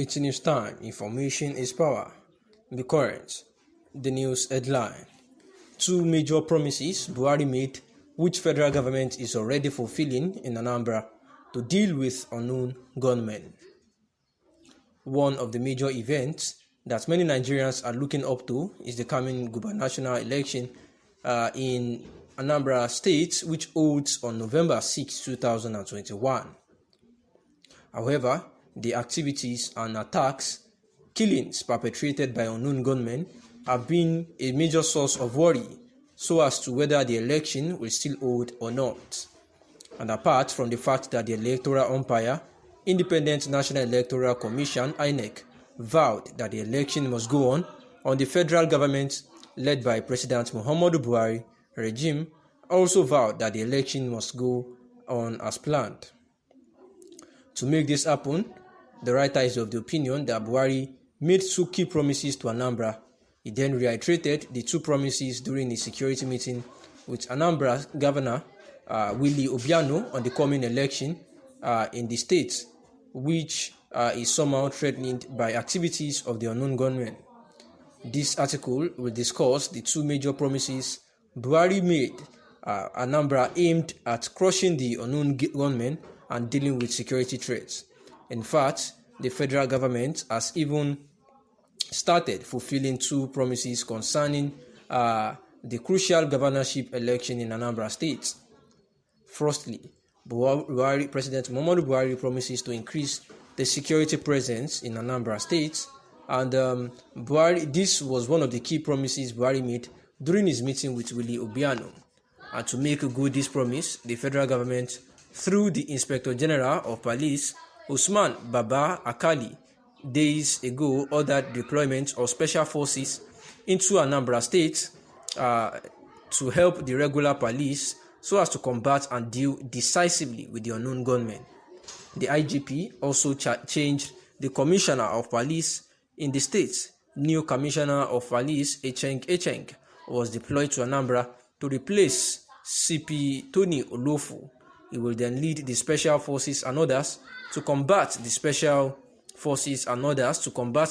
It's news time. Information is power. Be current. The news headline. Two major promises Buhari made, which federal government is already fulfilling in Anambra to deal with unknown gunmen. One of the major events that many Nigerians are looking up to is the coming gubernatorial election in Anambra State, which holds on November 6, 2021. However, the activities and attacks, killings perpetrated by unknown gunmen have been a major source of worry so as to whether the election will still hold or not. And apart from the fact that the electoral umpire, Independent National Electoral Commission (Ymyet), vowed that the election must go on the federal government led by President Muhammadu Buhari regime also vowed that the election must go on as planned. To make this happen, the writer is of the opinion that Buhari made two key promises to Anambra. He then reiterated the two promises during a security meeting with Anambra Governor Willie Obiano on the coming election in the state, which is somehow threatened by activities of the unknown gunmen. This article will discuss the two major promises Buhari made Anambra aimed at crushing the unknown gunmen and dealing with security threats. In fact, the federal government has even started fulfilling two promises concerning the crucial governorship election in Anambra State. Firstly, President Muhammadu Buhari promises to increase the security presence in Anambra State, and this was one of the key promises Buhari made during his meeting with Willie Obiano. And to make good this promise, the federal government, through the Inspector General of Police, Usman Baba Akali, days ago ordered deployment of special forces into Anambra State to help the regular police so as to combat and deal decisively with the unknown gunmen. The IGP also changed the Commissioner of Police in the state. New Commissioner of Police Echeng was deployed to Anambra to replace CP Tony Olofu. He will then lead the special forces and others to combat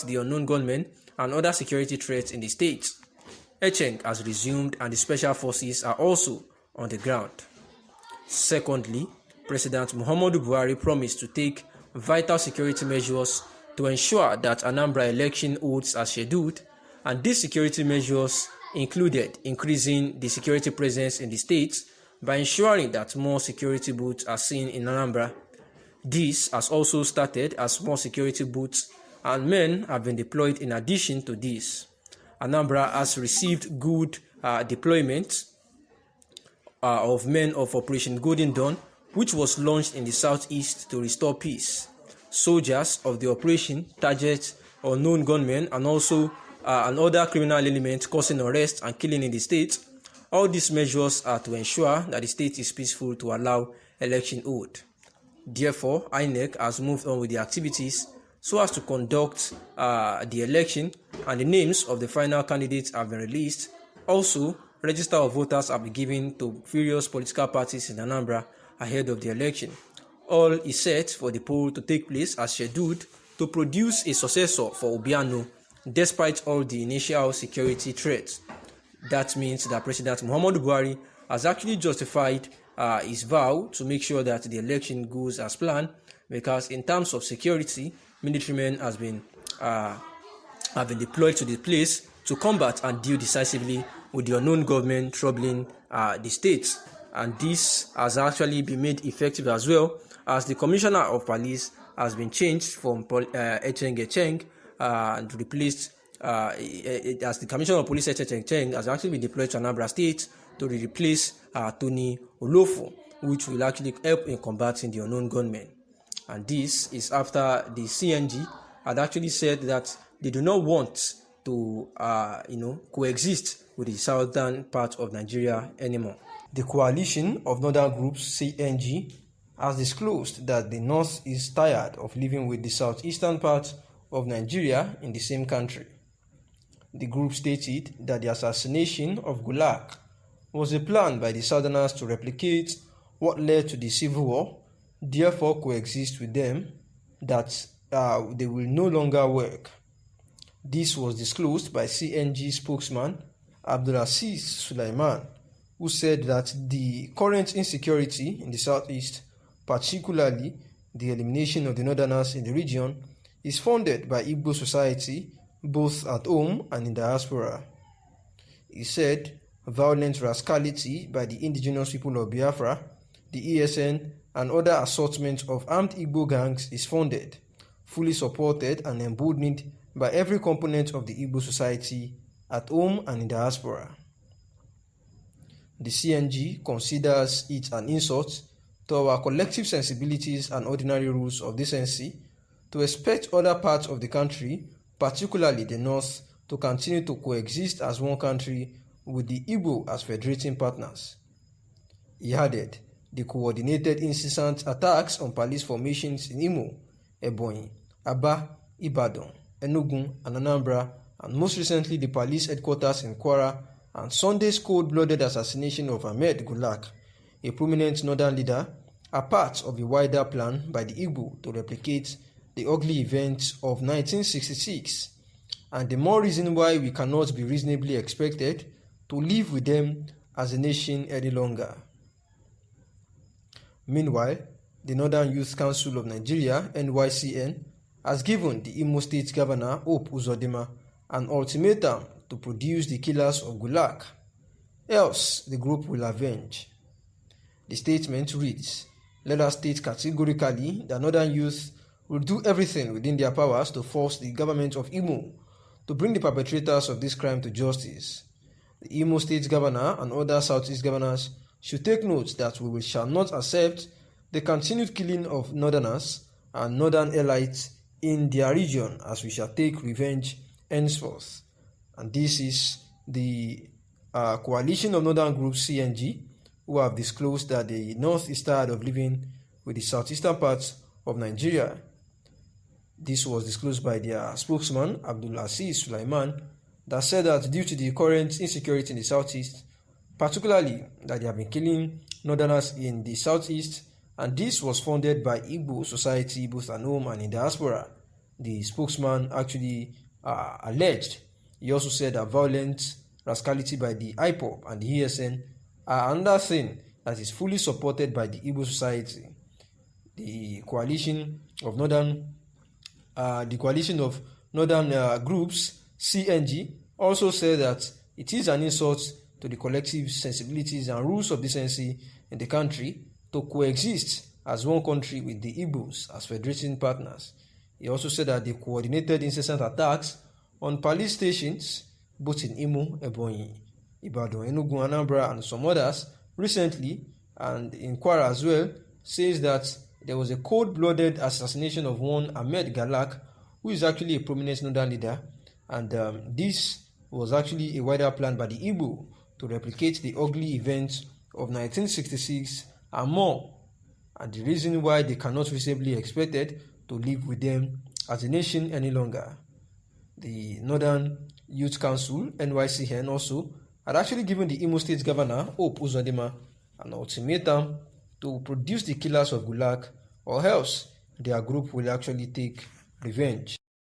the unknown gunmen and other security threats in the state. Echeng has resumed and the special forces are also on the ground. Secondly, President Muhammadu Buhari promised to take vital security measures to ensure that Anambra election holds as scheduled, and these security measures included increasing the security presence in the state by ensuring that more security booths are seen in Anambra. This has also started as more security booths and men have been deployed. In addition to this, Anambra has received good deployment of men of Operation Golden Dawn, which was launched in the southeast to restore peace. Soldiers of the operation target unknown gunmen and also other criminal elements causing arrest and killing in the state. All these measures are to ensure that the state is peaceful to allow election hold. Therefore, INEC has moved on with the activities so as to conduct the election, and the names of the final candidates have been released. Also, register of voters have been given to various political parties in Anambra ahead of the election. All is set for the poll to take place as scheduled to produce a successor for Obiano, despite all the initial security threats. That means that President Muhammadu Buhari has actually justified his vow to make sure that the election goes as planned, because in terms of security, military men have been deployed to the place to combat and deal decisively with the unknown government troubling the state. And this has actually been made effective as well, as the Commissioner of Police has been changed from Echeng and replaced as the Commissioner of Police Echeng has actually been deployed to Anambra State to replace Tony Olofu, which will actually help in combating the unknown gunmen. And this is after the CNG had actually said that they do not want to coexist with the southern part of Nigeria anymore. The coalition of northern groups, CNG, has disclosed that the north is tired of living with the southeastern part of Nigeria in the same country. The group stated that the assassination of Gulag was a plan by the southerners to replicate what led to the civil war, therefore coexist with them, that they will no longer work. This was disclosed by CNG spokesman Abdulaziz Sulaiman, who said that the current insecurity in the southeast, particularly the elimination of the northerners in the region, is funded by Igbo society both at home and in diaspora. He said violent rascality by the indigenous people of Biafra, the ESN, and other assortment of armed Igbo gangs is funded, fully supported and emboldened by every component of the Igbo society at home and in diaspora. The CNG considers it an insult to our collective sensibilities and ordinary rules of decency to expect other parts of the country, particularly the north, to continue to coexist as one country with the Igbo as federating partners. He added, the coordinated incessant attacks on police formations in Imo, Ebonyi, Aba, Ibadan, Enugu, and Anambra, and most recently the police headquarters in Kwara, and Sunday's cold-blooded assassination of Ymyet, a prominent northern leader, are part of a wider plan by the Igbo to replicate the ugly events of 1966, and the more reason why we cannot be reasonably expected to live with them as a nation any longer. Meanwhile, the Northern Youth Council of Nigeria, NYCN, has given the Imo State Governor Hope Uzodinma an ultimatum to produce the killers of Gulag, else the group will avenge. The statement reads, "Let us state categorically that Northern youth will do everything within their powers to force the government of Imo to bring the perpetrators of this crime to justice. The Imo State Governor and other Southeast governors should take note that we shall not accept the continued killing of Northerners and Northern elites in their region, as we shall take revenge henceforth." And this is the coalition of northern groups CNG, who have disclosed that the north is tired of living with the southeastern parts of Nigeria. This was disclosed by their spokesman Abdulaziz Sulaiman, that said that due to the current insecurity in the southeast, particularly that they have been killing northerners in the southeast, and this was funded by Igbo society both at home and in diaspora, the spokesman actually alleged. He also said that violent rascality by the IPOB and the ESN are another thing that is fully supported by the Igbo society. The coalition of northern groups, CNG, also said that it is an insult to the collective sensibilities and rules of decency in the country to coexist as one country with the Igbos as federating partners. He also said that the coordinated incessant attacks on police stations, both in Imo, Ebonyi, Ibadan, Enugu, Anambra, and some others recently, and in Kwara as well, says that there was a cold-blooded assassination of one Ymyet, who is actually a prominent northern leader, and this was actually a wider plan by the Igbo to replicate the ugly events of 1966 and more, and the reason why they cannot reasonably expected to live with them as a nation any longer. The Northern Youth Council, NYCN, also had actually given the Imo State Governor, Hope Uzodinma, an ultimatum to produce the killers of Gulag, or else their group will actually take revenge.